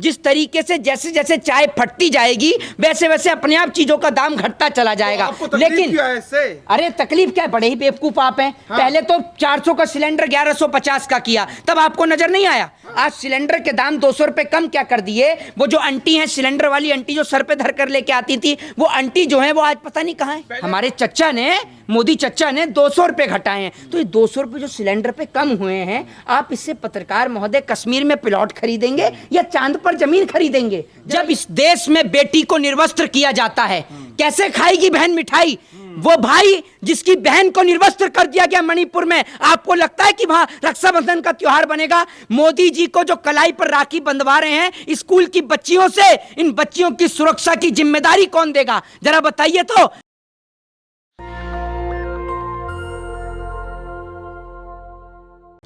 जिस तरीके से जैसे जैसे चाय फटती जाएगी वैसे वैसे अपने आप चीजों का दाम घटता चला जाएगा। तो लेकिन क्या है इससे? अरे तकलीफ क्या है, बड़े ही बेवकूफ आप हैं। हाँ। पहले तो 400 का सिलेंडर 1150 का किया, तब आपको नजर नहीं आया। आज सिलेंडर के दाम 200 रुपए कम क्या कर दिए। वो जो आंटी हैं, सिलेंडर वाली आंटी जो सर पे धर कर लेके आती थी, वो आंटी जो है वो आज पता नहीं कहाँ है। हमारे चच्चा ने, मोदी चच्चा ने 200 रुपए घटाए हैं। तो ये 200 रुपए जो सिलेंडर पे कम हुए हैं, आप इससे पत्रकार महोदय कश्मीर में प्लॉट खरीदेंगे या चांद पर जमीन खरीदेंगे? जब इस देश में बेटी को निर्वस्त्र किया जाता है, कैसे खाएगी बहन मिठाई? वो भाई जिसकी बहन को निर्वस्त्र कर दिया गया मणिपुर में, आपको लगता है कि वहां रक्षाबंधन का त्योहार बनेगा? मोदी जी को जो कलाई पर राखी बंधवा रहे हैं स्कूल की बच्चियों से, इन बच्चियों की सुरक्षा की जिम्मेदारी कौन देगा? जरा बताइए तो।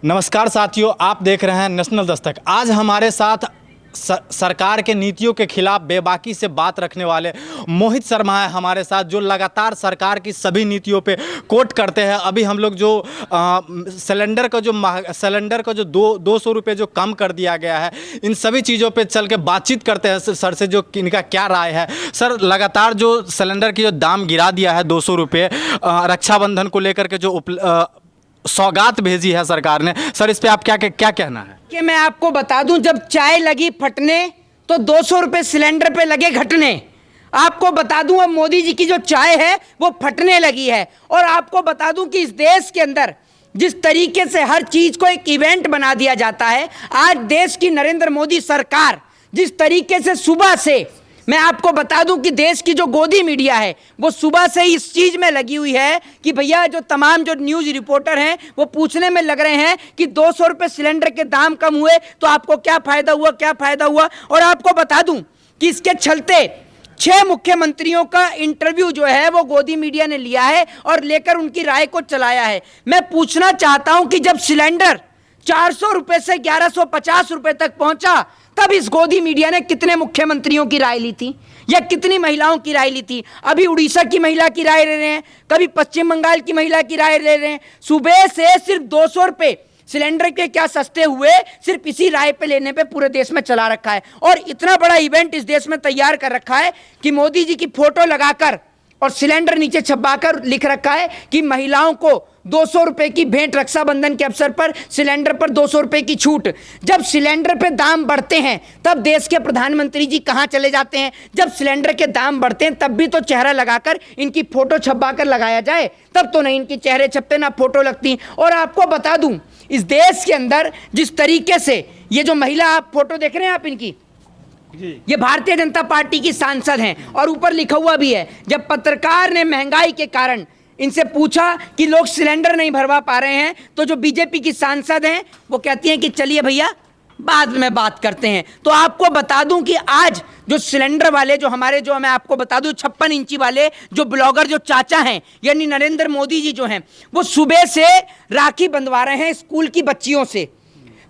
नमस्कार साथियों, आप देख रहे हैं नेशनल दस्तक। आज हमारे साथ सरकार के नीतियों के खिलाफ बेबाकी से बात रखने वाले मोहित शर्मा है हमारे साथ, जो लगातार सरकार की सभी नीतियों पे कोट करते हैं। अभी हम लोग जो सिलेंडर का जो 200 रुपये जो कम कर दिया गया है, इन सभी चीज़ों पे चल के बातचीत करते हैं सर से, जो इनका क्या राय है। सर, लगातार जो सिलेंडर की जो दाम गिरा दिया है 200 रुपये, रक्षाबंधन को लेकर के जो सौगात भेजी है सरकार ने, सर इस पे आप क्या कहना है? कि मैं आपको बता दूं, जब चाय लगी फटने तो 200 रुपए सिलेंडर पे लगे घटने। आपको बता दूं, अब मोदी जी की जो चाय है वो फटने लगी है। और आपको बता दूं कि इस देश के अंदर जिस तरीके से हर चीज को एक इवेंट बना दिया जाता है, आज देश की नरेंद्र मोदी सरकार जिस तरीके से सुबह से, मैं आपको बता दूं कि देश की जो गोदी मीडिया है वो सुबह से ही इस चीज में लगी हुई है कि भैया जो तमाम जो न्यूज रिपोर्टर हैं वो पूछने में लग रहे हैं कि 200 रुपए सिलेंडर के दाम कम हुए तो आपको क्या फायदा हुआ, क्या फायदा हुआ। और आपको बता दूं कि इसके चलते 6 मुख्यमंत्रियों का इंटरव्यू जो है वो गोदी मीडिया ने लिया है और लेकर उनकी राय को चलाया है। मैं पूछना चाहता हूं कि जब सिलेंडर 400 रुपए से 1150 रुपए तक पहुंचा, तब इस गोदी मीडिया ने कितने मुख्यमंत्रियों की राय ली थी या कितनी महिलाओं की राय ली थी? अभी उड़ीसा की महिला की राय ले रहे हैं, कभी पश्चिम बंगाल की महिला की राय ले रहे हैं। सुबह से सिर्फ 200 रुपए सिलेंडर के क्या सस्ते हुए, सिर्फ इसी राय पे लेने पे पूरे देश में चला रखा है। और इतना बड़ा इवेंट इस देश में तैयार कर रखा है कि मोदी जी की फोटो लगाकर और सिलेंडर नीचे छपाकर लिख रखा है कि महिलाओं को 200 रुपए की भेंट, रक्षाबंधन के अवसर पर सिलेंडर पर 200 रुपए की छूट। जब सिलेंडर पे दाम बढ़ते हैं तब देश के प्रधानमंत्री जी कहां चले जाते हैं? जब सिलेंडर के दाम बढ़ते हैं तब भी तो चेहरा लगाकर इनकी फोटो छपवाकर लगाया जाए, तब तो नहीं इनकी चेहरे छपते ना फोटो लगती। और आपको बता दूं, इस देश के अंदर जिस तरीके से ये जो महिला आप फोटो देख रहे हैं आप इनकी, ये भारतीय जनता पार्टी की सांसद हैं और ऊपर लिखा हुआ भी है, जब पत्रकार ने महंगाई के कारण इनसे पूछा कि लोग सिलेंडर नहीं भरवा पा रहे हैं, तो जो बीजेपी की सांसद हैं वो कहती हैं कि चलिए भैया बाद में बात करते हैं। तो आपको बता दूं कि आज जो सिलेंडर वाले, जो हमारे, जो मैं आपको बता दूं 56 इंची वाले जो ब्लॉगर, जो चाचा हैं यानी नरेंद्र मोदी जी जो हैं, वो सुबह से राखी बंधवा रहे हैं स्कूल की बच्चियों से।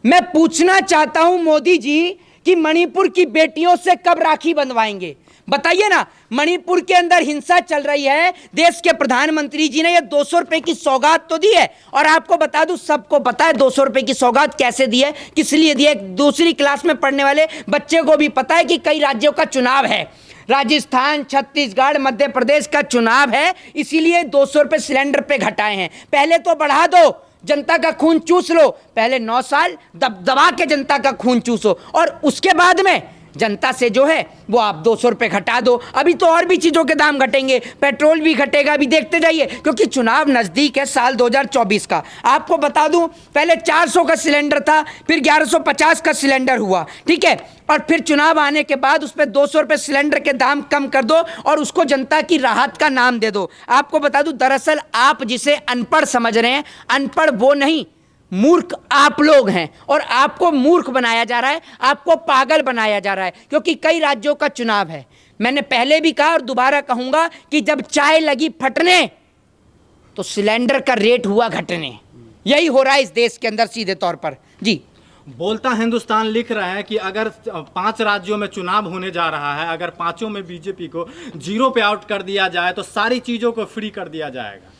मैं पूछना चाहता हूं मोदी जी कि मणिपुर की बेटियों से कब राखी बंधवाएंगे? बताइए ना। मणिपुर के अंदर हिंसा चल रही है, देश के प्रधानमंत्री जी ने ये 200 रुपए की सौगात तो दी है। और आपको बता दूं, सबको पता है 200 रुपए की सौगात कैसे दी है, किस लिए दी है। दूसरी क्लास में पढ़ने वाले बच्चे को भी पता है कि कई राज्यों का चुनाव है, राजस्थान, छत्तीसगढ़, मध्य प्रदेश का चुनाव है, इसीलिए 200 रुपए सिलेंडर पे घटाए हैं। पहले तो बढ़ा दो, जनता का खून चूस लो, पहले 9 साल दबा के जनता का खून चूसो और उसके बाद में जनता से जो है वो आप 200 रुपए घटा दो। अभी तो और भी चीज़ों के दाम घटेंगे, पेट्रोल भी घटेगा, अभी देखते जाइए, क्योंकि चुनाव नज़दीक है साल 2024 का। आपको बता दूं, पहले 400 का सिलेंडर था, फिर 1150 का सिलेंडर हुआ, ठीक है, और फिर चुनाव आने के बाद उस पर 200 रुपए सिलेंडर के दाम कम कर दो और उसको जनता की राहत का नाम दे दो। आपको बता दूं, दरअसल आप जिसे अनपढ़ समझ रहे हैं, अनपढ़ वो नहीं, मूर्ख आप लोग हैं। और आपको मूर्ख बनाया जा रहा है, आपको पागल बनाया जा रहा है, क्योंकि कई राज्यों का चुनाव है। मैंने पहले भी कहा और दोबारा कहूंगा कि जब चाय लगी फटने तो सिलेंडर का रेट हुआ घटने। यही हो रहा है इस देश के अंदर सीधे तौर पर। जी, बोलता हिंदुस्तान लिख रहे हैं कि अगर 5 राज्यों में चुनाव होने जा रहा है, अगर 5 में बीजेपी को 0 पे आउट कर दिया जाए तो सारी चीज़ों को फ्री कर दिया जाएगा।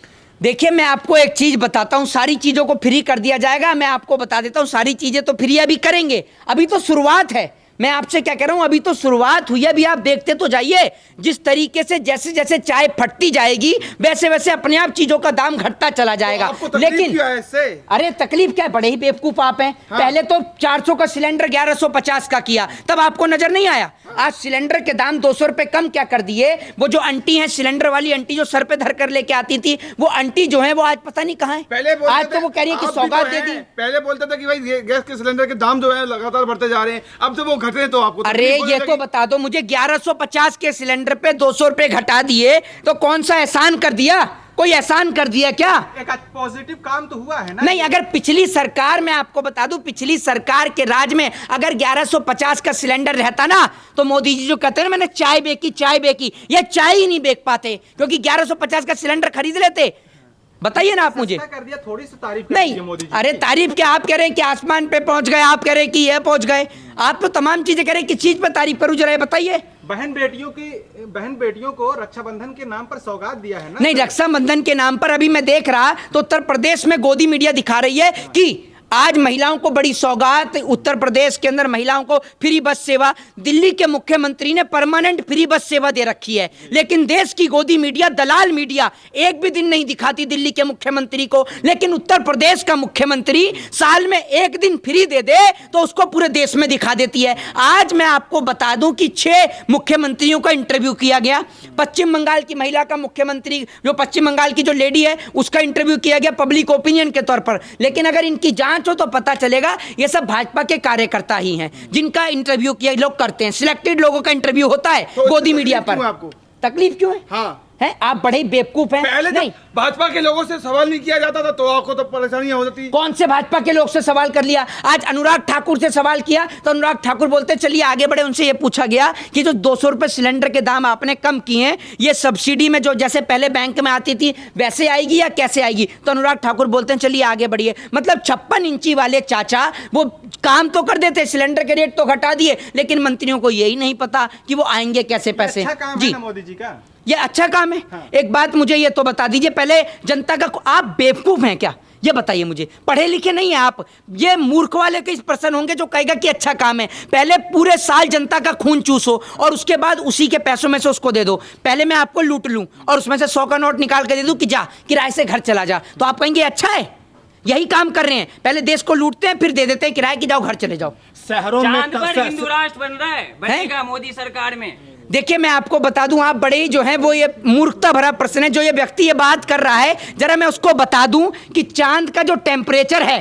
देखिए, मैं आपको एक चीज बताता हूं, सारी चीजों को फ्री कर दिया जाएगा। मैं आपको बता देता हूं, सारी चीजें तो फ्री अभी करेंगे, अभी तो शुरुआत है। मैं आपसे क्या कह रहा हूं, अभी तो शुरुआत हुई है, अभी आप देखते तो जाइए जिस तरीके से जैसे जैसे चाय फटती जाएगी वैसे वैसे अपने आप चीजों का दाम घटता चला जाएगा। आपको तकलीफ क्या है इससे? अरे तकलीफ क्या है, बड़े ही बेवकूफ आप हैं। हाँ। पहले तो 400 का सिलेंडर 1150 का किया, तब आपको नजर नहीं आया। आज सिलेंडर के दाम 200 रुपए कम क्या कर दिए। वो जो आंटी है, सिलेंडर वाली आंटी जो सर पे धर कर लेके आती थी, वो आंटी जो है वो आज पता नहीं कहाँ है। पहले बोलते आज थे, तो वो कह रही है कि आप भी सौगात तो दे हैं। दी। पहले बोलते थे कि भाई गैस के सिलेंडर के दाम जो है लगातार बढ़ते जा रहे हैं, अब तो वो घट रहे हैं, तो आपको अरे तकलीफ होने ये तो लगी। बता दो मुझे, 1150 के सिलेंडर पे 200 रुपए घटा दिए तो कौन सा एहसान कर दिया? कोई एहसान कर दिया क्या? एक पॉजिटिव काम तो हुआ है ना। नहीं, अगर पिछली सरकार में आपको बता दूं, पिछली सरकार के राज में अगर 1150 का सिलेंडर रहता ना, तो मोदी जी जो कहते हैं ना मैंने चाय बेकी, ये चाय ही नहीं बेच पाते, क्योंकि 1150 का सिलेंडर खरीद लेते। बताइए ना आप मुझे। सस्ता कर दिया, थोड़ी सी तारीफ कर नहीं, दीजिए मोदी जी। अरे तारीफ क्या, आप कह रहे हैं कि आसमान पे पहुंच गए, आप कह रहे हैं कि ये पहुंच गए, आप तो तमाम चीजें कह रहे हैं, किस चीज पे तारीफ करूं जरा ये बताइए। बहन बेटियों को रक्षाबंधन के नाम पर सौगात दिया है ना। नहीं, रक्षाबंधन के नाम पर अभी मैं देख रहा तो उत्तर प्रदेश में गोदी मीडिया दिखा रही है कि आज महिलाओं को बड़ी सौगात, उत्तर प्रदेश के अंदर महिलाओं को फ्री बस सेवा, दिल्ली के मुख्यमंत्री ने परमानेंट फ्री बस सेवा दे रखी है, लेकिन देश की गोदी मीडिया, दलाल मीडिया एक भी दिन नहीं दिखाती दिल्ली के मुख्यमंत्री को। लेकिन उत्तर प्रदेश का मुख्यमंत्री साल में एक दिन फ्री दे दे तो उसको पूरे देश में दिखा देती है। आज मैं आपको बता दूं कि 6 मुख्यमंत्रियों का इंटरव्यू किया गया। पश्चिम बंगाल की महिला का मुख्यमंत्री, जो पश्चिम बंगाल की जो लेडी है, उसका इंटरव्यू किया गया पब्लिक ओपिनियन के तौर पर। लेकिन अगर इनकी जांच हो तो पता चलेगा ये सब भाजपा के कार्यकर्ता ही हैं जिनका इंटरव्यू किया लोग करते हैं। सिलेक्टेड लोगों का इंटरव्यू होता है तो गोदी मीडिया तकलीफ क्यों पर। है आपको? तकलीफ क्यों है? हाँ, हैं आप बड़े ही बेवकूफ हैं। पहले नहीं, जब भाजपा के लोगों से सवाल नहीं किया जाता था तो आपको तो परेशानियां हो जाती। कौन से भाजपा के लोग से सवाल कर लिया? आज अनुराग ठाकुर से सवाल किया तो अनुराग ठाकुर बोलते चलिए आगे बढ़े। उनसे ये पूछा गया कि जो 200 रुपए सिलेंडर के दाम आपने कम किए हैं, ये सब्सिडी में जो जैसे पहले बैंक में आती थी वैसे आएगी या कैसे आएगी? तो अनुराग ठाकुर बोलते हैं चलिए आगे बढ़िए। मतलब 56 इंची वाले चाचा वो काम तो कर देते, सिलेंडर के रेट तो घटा दिए, लेकिन मंत्रियों को यही नहीं पता कि वो आएंगे कैसे पैसे। अच्छा काम है ना मोदी जी का। ये अच्छा काम है। हाँ। एक बात मुझे ये तो बता दीजिए, पहले जनता का, आप बेवकूफ हैं क्या? ये बताइए मुझे, पढ़े लिखे नहीं है आप, ये मूर्ख वाले के इस पर्सन होंगे जो कहेगा कि अच्छा काम है। पहले पूरे साल जनता का खून चूसो और उसके बाद उसी के पैसों में से उसको दे दो। पहले मैं आपको लूट लूं और उसमें से 100 का नोट निकाल के दे दूं कि जा किराए से घर चला जा, तो आप कहेंगे अच्छा है। यही काम कर रहे हैं, पहले देश को लूटते हैं फिर दे देते हैं किराए की, जाओ घर चले जाओ। शहरों चांद पर में हिंदू राष्ट्र बन रहा है, बनेगा मोदी सरकार में। देखिए मैं आपको बता दूं, आप बड़े ही जो है वो ये मूर्खता भरा प्रश्न है जो ये व्यक्ति ये बात कर रहा है। जरा मैं उसको बता दूं कि चांद का जो टेम्परेचर है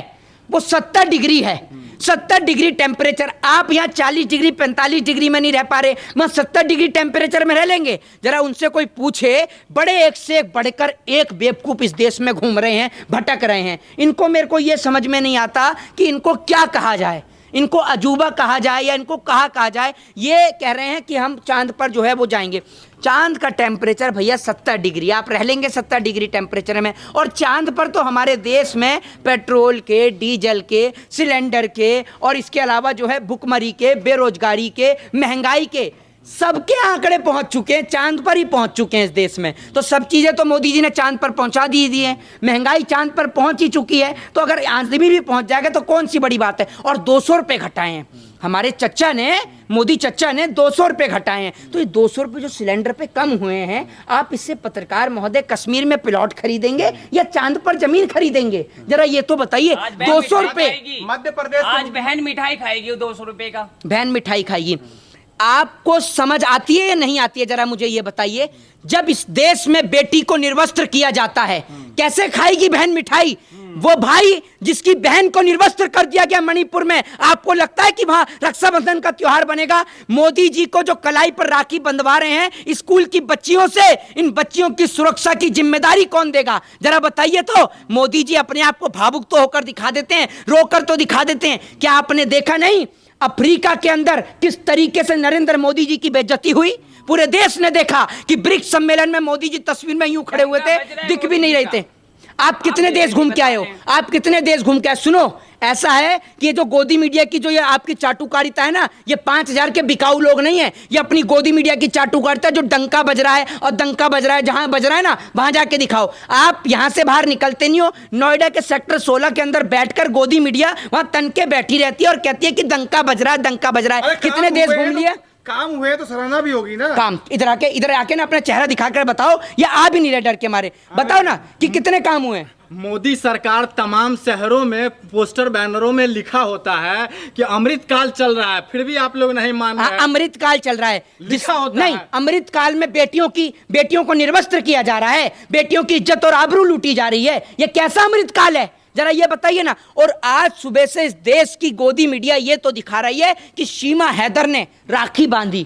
वो 70 डिग्री है। 70 डिग्री टेम्परेचर, आप यहाँ 40 डिग्री 45 डिग्री में नहीं रह पा रहे, वहाँ 70 डिग्री टेम्परेचर में रह लेंगे? जरा उनसे कोई पूछे, बड़े एक से एक बढ़कर एक बेवकूफ इस देश में घूम रहे हैं, भटक रहे हैं। इनको, मेरे को ये समझ में नहीं आता कि इनको क्या कहा जाए, इनको अजूबा कहा जाए या इनको कहा जाए। ये कह रहे हैं कि हम चांद पर जो है वो जाएंगे। चांद का टेम्परेचर भैया 70 डिग्री, आप रह लेंगे 70 डिग्री टेम्परेचर में? और चांद पर तो हमारे देश में पेट्रोल के, डीजल के, सिलेंडर के और इसके अलावा जो है भुखमरी के, बेरोजगारी के, महंगाई के सबके आंकड़े पहुंच चुके हैं, चांद पर ही पहुंच चुके हैं इस देश में। तो सब चीजें तो मोदी जी ने चांद पर पहुंचा दी हैं। महंगाई चांद पर पहुंच ही चुकी है, तो अगर आदमी भी पहुंच जाएगा तो कौन सी बड़ी बात है। और 200 रुपए घटाए हैं हमारे चच्चा ने, मोदी चच्चा ने 200 रुपए घटाए हैं। तो ये 200 रुपए जो सिलेंडर पे कम हुए हैं, आप इससे पत्रकार महोदय कश्मीर में प्लॉट खरीदेंगे या चांद पर जमीन खरीदेंगे? जरा ये तो बताइए। 200 रुपए मध्य प्रदेश आज बहन मिठाई खाएगी 200 रुपए का। बहन मिठाई खाएगी। आपको समझ आती है या नहीं आती है? जरा मुझे ये बताइए। जब इस देश में बेटी को निर्वस्त्र किया जाता है, कैसे खाएगी बहन मिठाई? वो भाई जिसकी बहन को निर्वस्त्र कर दिया गया मणिपुर में, आपको लगता है कि वहां रक्षाबंधन का त्योहार बनेगा? मोदी जी को जो कलाई पर राखी बंधवा रहे हैं स्कूल की बच्चियों से, इन बच्चियों की सुरक्षा की जिम्मेदारी कौन देगा? जरा बताइए तो। मोदी जी अपने आप को भावुक तो होकर दिखा देते हैं, रोकर तो दिखा देते हैं। क्या आपने देखा नहीं अफ्रीका के अंदर किस तरीके से नरेंद्र मोदी जी की बेइज्जती हुई? पूरे देश ने देखा कि ब्रिक्स सम्मेलन में मोदी जी तस्वीर में यूं खड़े हुए थे, दिख भी नहीं रहे थे। आप कितने आप देश घूम के आए हो? बताते हैं। आप कितने देश घूम के आए? सुनो, ऐसा है कि ये जो गोदी मीडिया की जो ये आपकी चाटुकारिता है ना, ये 5000 के बिकाऊ लोग नहीं है, ये अपनी गोदी मीडिया की चाटुकारिता जो डंका बज रहा है और डंका बज रहा है, जहां बज रहा है ना वहां जाके दिखाओ। आप यहां से बाहर निकलते नहीं हो, नोएडा के सेक्टर 16 के अंदर बैठकर गोदी मीडिया वहां तन के बैठी रहती है और कहती है कि डंका बज रहा है, डंका बज रहा है। अरे कितने काम देश हुए घूम तो- लिए? काम हुए तो सराहना भी होगी ना। काम इधर आके ना अपना चेहरा दिखाकर बताओ, या आ भी नहीं रहे डर के मारे, बताओ ना कि कितने काम हुए? मोदी सरकार तमाम शहरों में पोस्टर बैनरों में लिखा होता है कि अमृत काल चल रहा है, फिर भी आप लोग नहीं मान रहे हैं। अमृत काल चल रहा है, लिखा होता नहीं, है। अमृत काल में बेटियों को निर्वस्त्र किया जा रहा है, बेटियों की इज्जत और आबरू लूटी जा रही है। ये कैसा अमृत काल है, जरा ये बताइए ना। और आज सुबह से इस देश की गोदी मीडिया ये तो दिखा रही है कि सीमा हैदर ने राखी बांधी,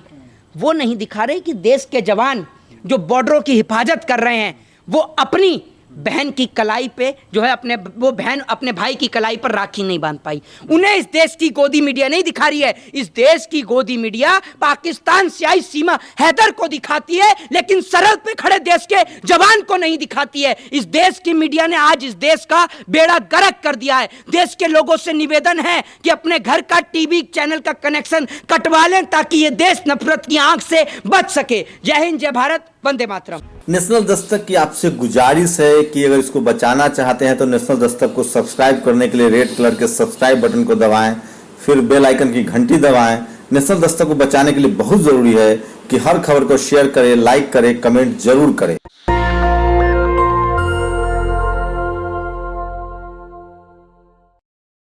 वो नहीं दिखा रही कि देश के जवान जो बॉर्डरों की हिफाजत कर रहे हैं वो अपनी बहन की कलाई पे जो है वो बहन अपने भाई की कलाई पर राखी नहीं बांध पाई। उन्हें इस देश की गोदी मीडिया नहीं दिखा रही है। इस देश की गोदी मीडिया पाकिस्तान से आई सीमा हैदर को दिखाती है, लेकिन सरहद पे खड़े देश के जवान को नहीं दिखाती है। इस देश की मीडिया ने आज इस देश का बेड़ा गर्क कर दिया है। देश के लोगों से निवेदन है कि अपने घर का टीवी चैनल का कनेक्शन कटवा लें ताकि ये देश नफरत की आंख से बच सके। जय हिंद, जय भारत, वंदे मातरम। नेशनल दस्तक की आपसे गुजारिश है कि अगर इसको बचाना चाहते हैं तो नेशनल दस्तक को सब्सक्राइब करने के लिए रेड कलर के सब्सक्राइब बटन को दबाएं, फिर बेल आइकन की घंटी दबाएं। नेशनल दस्तक को बचाने के लिए बहुत जरूरी है कि हर खबर को शेयर करें, लाइक करें, कमेंट जरूर करें।